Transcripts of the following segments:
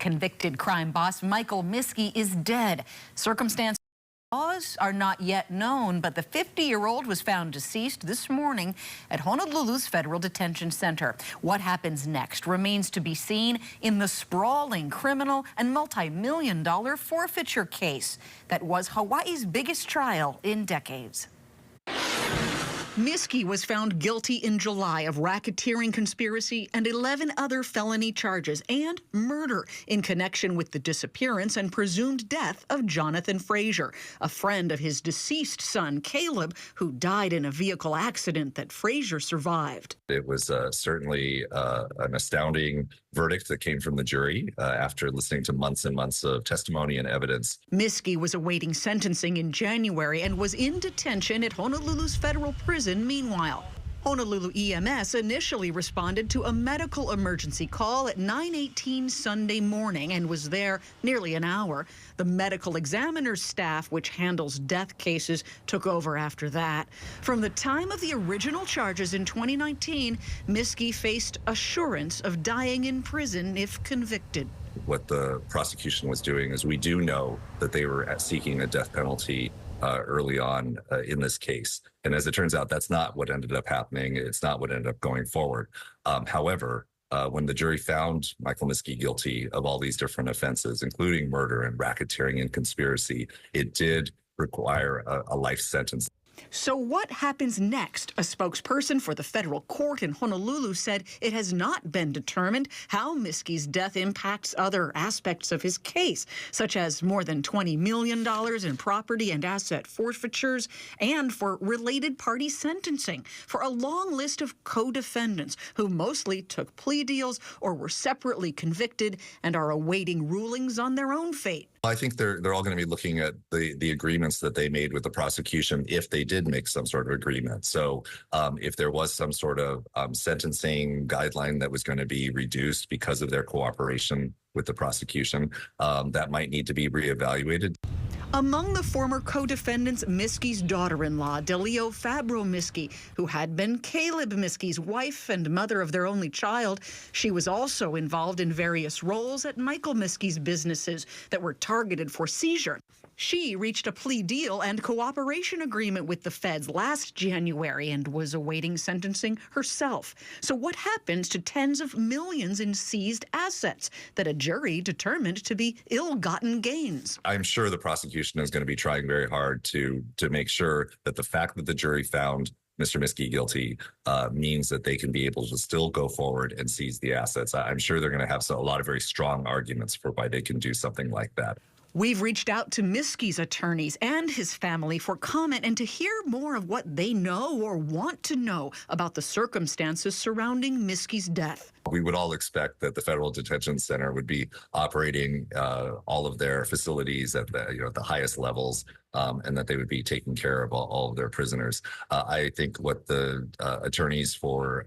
Convicted crime boss Michael Miskey is dead. Circumstances are not yet known, but the 50-year-old was found deceased this morning at Honolulu's Federal Detention Center. What happens next remains to be seen in the sprawling criminal and multi-million-dollar forfeiture case that was Hawaii's biggest trial in decades. Miskey was found guilty in July of racketeering conspiracy and 11 other felony charges and murder in connection with the disappearance and presumed death of Jonathan Frazier, a friend of his deceased son, Caleb, who died in a vehicle accident that Frazier survived. It was certainly an astounding verdict that came from the jury after listening to months and months of testimony and evidence. Miskey was awaiting sentencing in January and was in detention at Honolulu's federal prison. Meanwhile, Honolulu EMS initially responded to a medical emergency call at 9:18 Sunday morning and was there nearly an hour. The medical examiner's staff, which handles death cases, took over after that. From the time of the original charges in 2019, Miskey faced assurance of dying in prison if convicted. What the prosecution was doing is, we do know that they were seeking a death penalty early on in this case. And as it turns out, that's not what ended up happening. It's not what ended up going forward. However, when the jury found Michael Miskey guilty of all these different offenses, including murder and racketeering and conspiracy, it did require a life sentence. So what happens next? A spokesperson for the federal court in Honolulu said it has not been determined how Miskey's death impacts other aspects of his case, such as more than $20 million in property and asset forfeitures, and for related party sentencing for a long list of co-defendants who mostly took plea deals or were separately convicted and are awaiting rulings on their own fate. I think they're all going to be looking at the agreements that they made with the prosecution, if they did make some sort of agreement. So if there was some sort of sentencing guideline that was going to be reduced because of their cooperation with the prosecution, that might need to be reevaluated. Among the former co-defendants, Miskey's daughter-in-law, Delio Fabro Miskey, who had been Caleb Miskey's wife and mother of their only child. She was also involved in various roles at Michael Miskey's businesses that were targeted for seizure. She reached a plea deal and cooperation agreement with the feds last January and was awaiting sentencing herself. So what happens to tens of millions in seized assets that a jury determined to be ill-gotten gains? I'm sure the prosecution is going to be trying very hard to make sure that the fact that the jury found Mr. Miskey guilty means that they can be able to still go forward and seize the assets. I'm sure they're going to have a lot of very strong arguments for why they can do something like that. We've reached out to Miskey's attorneys and his family for comment and to hear more of what they know or want to know about the circumstances surrounding Miskey's death. We would all expect that the Federal Detention Center would be operating all of their facilities at the highest levels, and that they would be taking care of all of their prisoners. I think what the attorneys for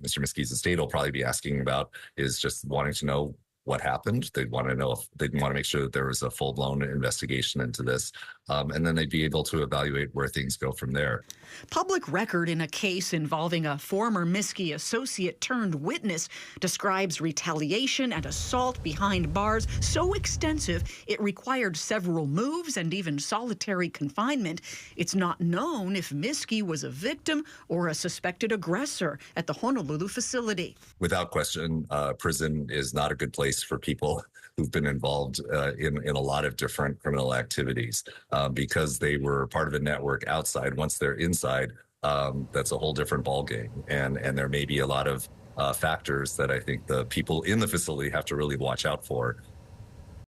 Mr. Miskey's estate will probably be asking about is just wanting to know what happened. They'd want to know if they'd want to make sure that there was a full-blown investigation into this, and then they'd be able to evaluate where things go from there. Public record in a case involving a former Miskey associate turned witness describes retaliation and assault behind bars so extensive it required several moves and even solitary confinement. It's not known if Miskey was a victim or a suspected aggressor at the Honolulu facility. Without question, prison is not a good place for people who've been involved in a lot of different criminal activities because they were part of a network outside. Once they're inside, that's a whole different ballgame. And there may be a lot of factors that I think the people in the facility have to really watch out for